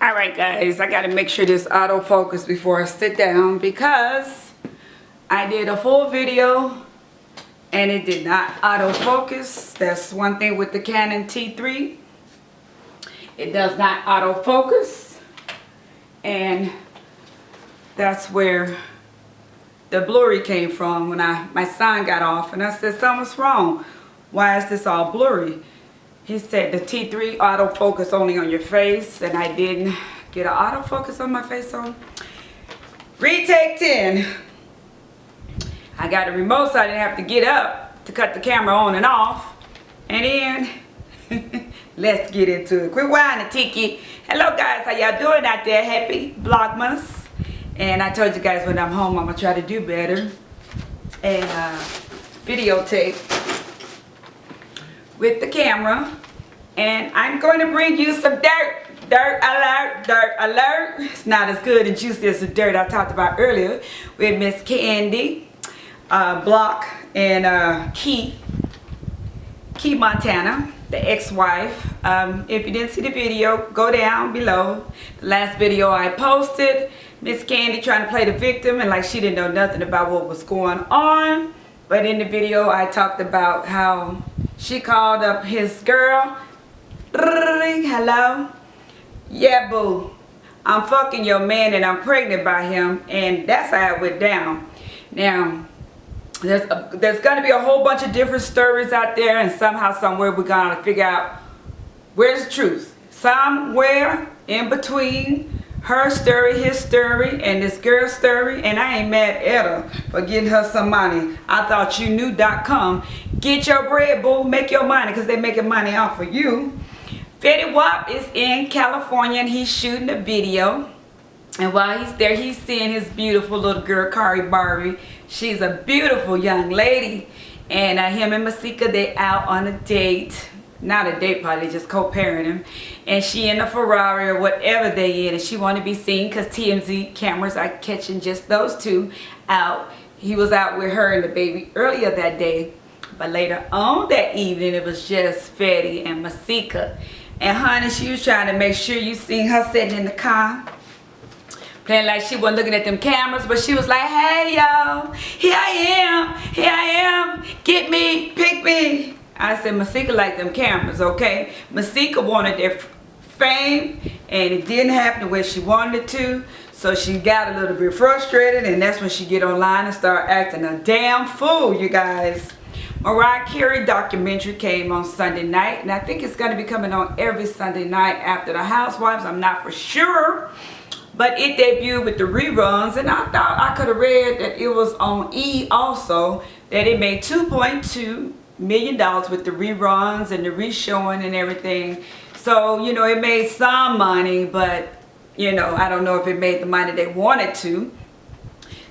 Alright guys, I gotta make sure this autofocus before I sit down because I did a full video and it did not autofocus. That's one thing with the Canon T3. It does not autofocus, and that's where the blurry came from when my son got off, and I said, something's wrong. Why is this all blurry? He said the T3 autofocus only on your face, and I didn't get an autofocus on my face, so retake 10. I got a remote so I didn't have to get up to cut the camera on and off. And then let's get into it. Quit whining, Tiki. Hello guys, how y'all doing out there? Happy Vlogmas. And I told you guys when I'm home I'm gonna try to do better and videotape with the camera. And I'm going to bring you some dirt alert, dirt alert. It's not as good and juicy as the dirt I talked about earlier with Miss Candy Block and Key Montana, the ex-wife. If you didn't see the video, go down below. The last video I posted, Miss Candy trying to play the victim and like she didn't know nothing about what was going on. But in the video I talked about how she called up his girl. Hello? Yeah, boo. I'm fucking your man and I'm pregnant by him. And that's how it went down. Now, there's going to be a whole bunch of different stories out there. And somehow, somewhere, we're going to figure out where's the truth. Somewhere in between her story, his story, and this girl's story. And I ain't mad at her for getting her some money. I thought you knew.com. Get your bread, boo. Make your money because they're making money off of you. Fetty Wap is in California and he's shooting a video. And while he's there, he's seeing his beautiful little girl, Kari Barbie. She's a beautiful young lady. And him and Masika, they out on a date. Not a date, probably just co-parenting. And she in a Ferrari or whatever they in. And she want to be seen because TMZ cameras are catching just those two out. He was out with her and the baby earlier that day. But later on that evening, it was just Fetty and Masika. And honey, she was trying to make sure you seen her sitting in the car, playing like she wasn't looking at them cameras, but she was like, hey y'all, here I am, get me, pick me. I said, Masika liked them cameras, okay? Masika wanted their fame, and it didn't happen the way she wanted it to, so she got a little bit frustrated, and that's when she get online and start acting a damn fool, you guys. Mariah Carey documentary came on Sunday night, and I think it's going to be coming on every Sunday night after the Housewives. I'm not for sure, but it debuted with the reruns, and I thought I could have read that it was on E also, that it made $2.2 million with the reruns and the reshowing and everything. So, you know, it made some money, but, you know, I don't know if it made the money they wanted to.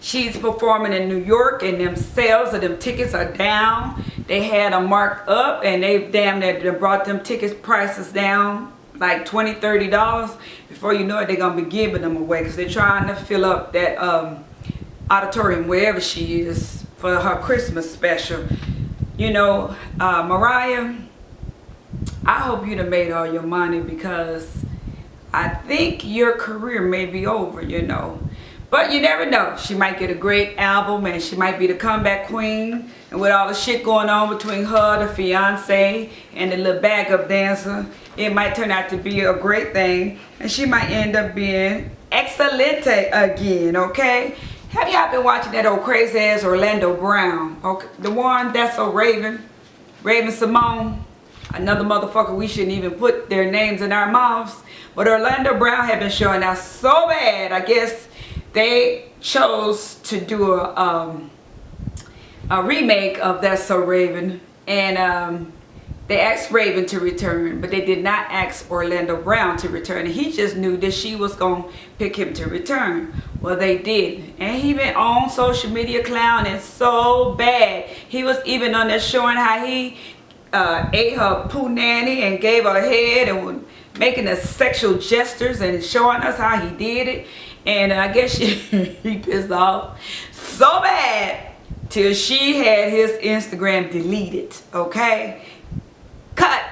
She's performing in New York, and them sales of them tickets are down. They had them marked up, and they damn near brought them ticket prices down like $20, $30. Before you know it, they're going to be giving them away because they're trying to fill up that auditorium wherever she is for her Christmas special. You know, Mariah, I hope you done made all your money because I think your career may be over, you know. But you never know. She might get a great album and she might be the comeback queen. And with all the shit going on between her, the fiance, and the little backup dancer, it might turn out to be a great thing. And she might end up being excelente again, okay? Have y'all been watching that old crazy ass Orlando Brown? Okay, the one that's so Raven Simone. Another motherfucker we shouldn't even put their names in our mouths. But Orlando Brown have been showing out so bad, I guess they chose to do a remake of That's So Raven, and they asked Raven to return, but they did not ask Orlando Brown to return, and he just knew that she was going to pick him to return. Well, they did, and he been on social media clowning so bad. He was even on there showing how he ate her poo nanny and gave her head and was making the sexual gestures and showing us how he did it. And I guess he pissed off so bad till she had his Instagram deleted, okay? Cut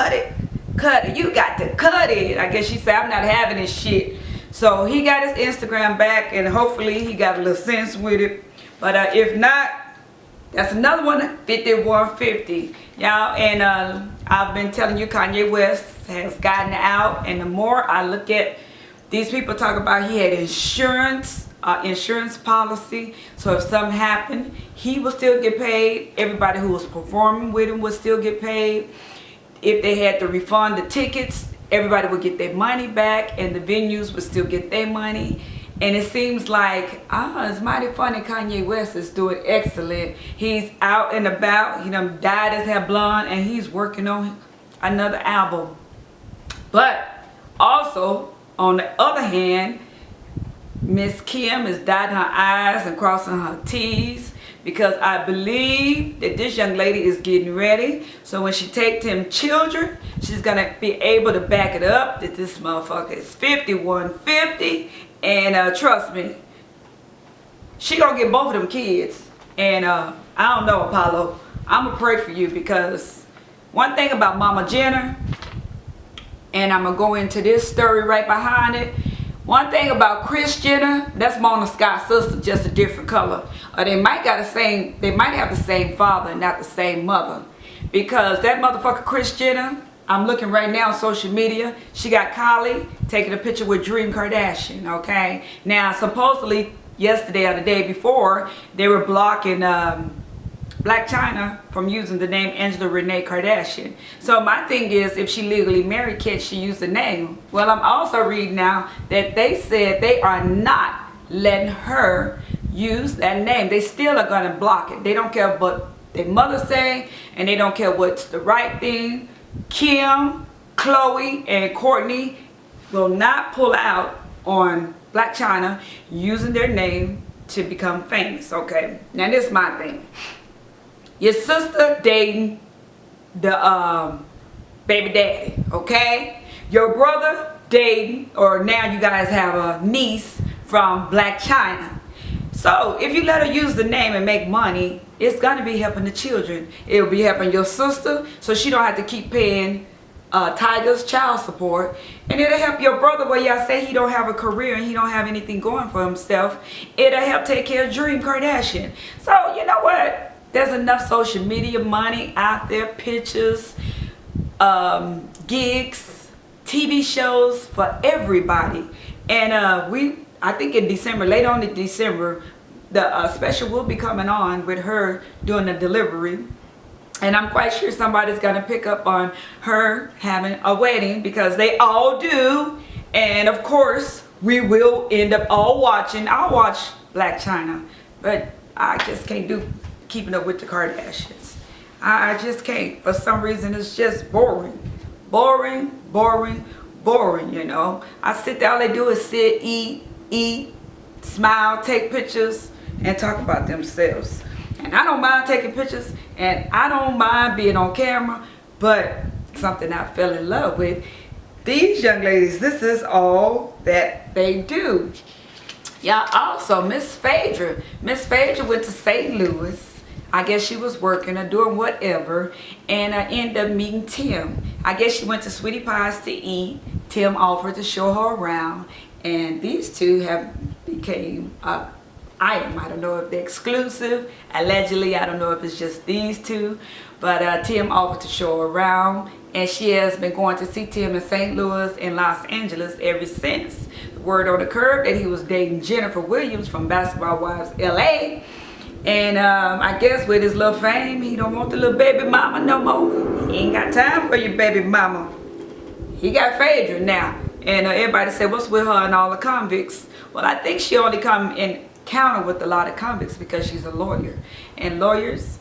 it. cut it. You got to cut it. I guess she said, I'm not having this shit. So he got his Instagram back, and hopefully he got a little sense with it. But if not, that's another one, 5150. Y'all, and I've been telling you Kanye West has gotten out, and the more I look at these people talk about he had insurance policy, so if something happened, he will still get paid. Everybody who was performing with him would still get paid. If they had to refund the tickets, everybody would get their money back, and the venues would still get their money. And it seems like, it's mighty funny. Kanye West is doing excellent. He's out and about. He done dyed his hair blonde, and he's working on another album. But also, on the other hand, Miss Kim is dotting her I's and crossing her T's, because I believe that this young lady is getting ready. So when she takes them children, she's going to be able to back it up that this motherfucker is 5150. And trust me, she going to get both of them kids. And I don't know, Apollo, I'm going to pray for you, because one thing about Mama Jenner, and I'm going to go into this story right behind it. One thing about Kris Jenner, that's Mona Scott's sister, just a different color. Or they might have the same father and not the same mother. Because that motherfucker Kris Jenner, I'm looking right now on social media, she got Kylie taking a picture with Dream Kardashian, okay? Now, supposedly, yesterday or the day before, they were blocking Black China from using the name Angela Renee Kardashian. So my thing is, if she legally married, can she use the name? Well, I'm also reading now that they said they are not letting her use that name. They still are going to block it. They don't care what their mother say, and they don't care what's the right thing. Kim, Chloe, and Courtney will not pull out on Blac Chyna using their name to become famous, okay? Now, this is my thing. Your sister dating the baby daddy, okay? Your brother dating, or now you guys have a niece from Blac Chyna. So if you let her use the name and make money, it's gonna be helping the children. It'll be helping your sister, so she don't have to keep paying Tiger's child support. And it'll help your brother, where y'all say he don't have a career and he don't have anything going for himself. It'll help take care of Dream Kardashian. So you know what? There's enough social media money out there, pictures, gigs, TV shows for everybody. And I think in December, later on in December, the special will be coming on with her doing the delivery. And I'm quite sure somebody's going to pick up on her having a wedding, because they all do. And of course, we will end up all watching. I'll watch Blac Chyna, but I just can't do Keeping Up with the Kardashians. I just can't. For some reason, it's just boring. Boring, boring, boring, you know. I sit there, all they do is sit, eat, smile, take pictures, and talk about themselves. And I don't mind taking pictures, and I don't mind being on camera, but something I fell in love with. These young ladies, this is all that they do. Y'all, also, Miss Phaedra. Miss Phaedra went to St. Louis. I guess she was working or doing whatever, and I ended up meeting Tim. I guess she went to Sweetie Pie's to eat. Tim offered to show her around, and these two have became item. I don't know if they're exclusive. Allegedly, I don't know if it's just these two, but Tim offered to show her around, and she has been going to see Tim in St. Louis and Los Angeles ever since. The word on the curb that he was dating Jennifer Williams from Basketball Wives LA. And I guess with his little fame, he don't want the little baby mama no more. He ain't got time for your baby mama. He got Phaedra now. And everybody said, what's with her and all the convicts? Well, I think she only come in encounter with a lot of convicts because she's a lawyer. And lawyers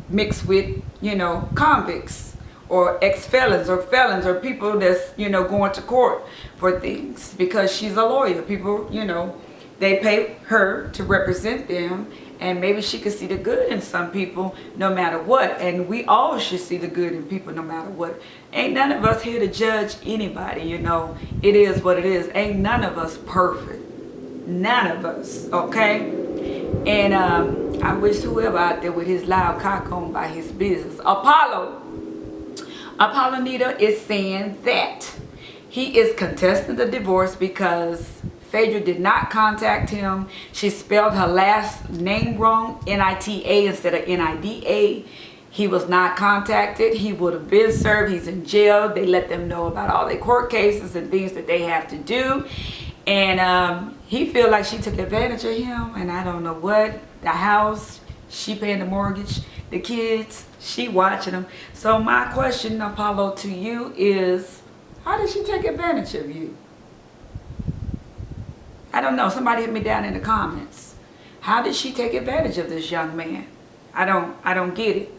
mix with, you know, convicts or ex-felons or felons or people that's, you know, going to court for things. Because she's a lawyer. People, you know, they pay her to represent them. And maybe she could see the good in some people no matter what. And we all should see the good in people no matter what. Ain't none of us here to judge anybody, you know. It is what it is. Ain't none of us perfect. None of us, okay? And I wish whoever out there with his loud cock on by his business. Apollo, Apollinita is saying that he is contesting the divorce because Phaedra did not contact him. She spelled her last name wrong, N-I-T-A instead of N-I-D-A. He was not contacted. He would have been served. He's in jail. They let them know about all their court cases and things that they have to do. And he feel like she took advantage of him. And I don't know what. The house, she paying the mortgage. The kids, she watching them. So my question, Apollo, to you is, how did she take advantage of you? I don't know. Somebody hit me down in the comments. How did she take advantage of this young man? I don't get it.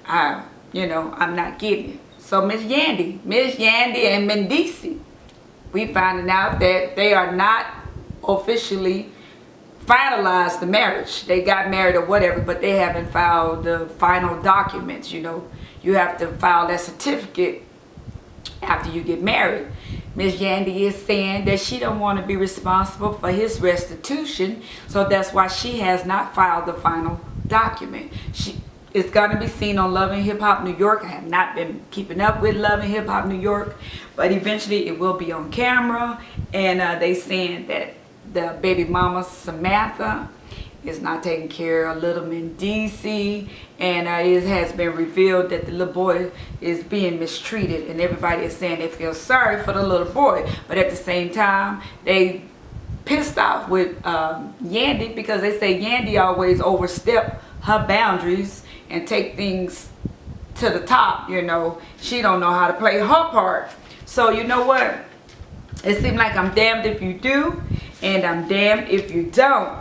I'm not getting it. So Miss Yandy and Mendici, we finding out that they are not officially finalized the marriage. They got married or whatever, but they haven't filed the final documents. You have to file that certificate after you get married. Miss Yandy is saying that she don't want to be responsible for his restitution, so that's why she has not filed the final document. It's going to be seen on Love and Hip Hop New York. I have not been keeping up with Love and Hip Hop New York, but eventually it will be on camera. And they saying that the baby mama Samantha is not taking care of little Mendici, and it has been revealed that the little boy is being mistreated, and everybody is saying they feel sorry for the little boy, but at the same time they pissed off with Yandy because they say Yandy always overstep her boundaries and take things to the top. She don't know how to play her part. So you know what, it seems like I'm damned if you do and I'm damned if you don't.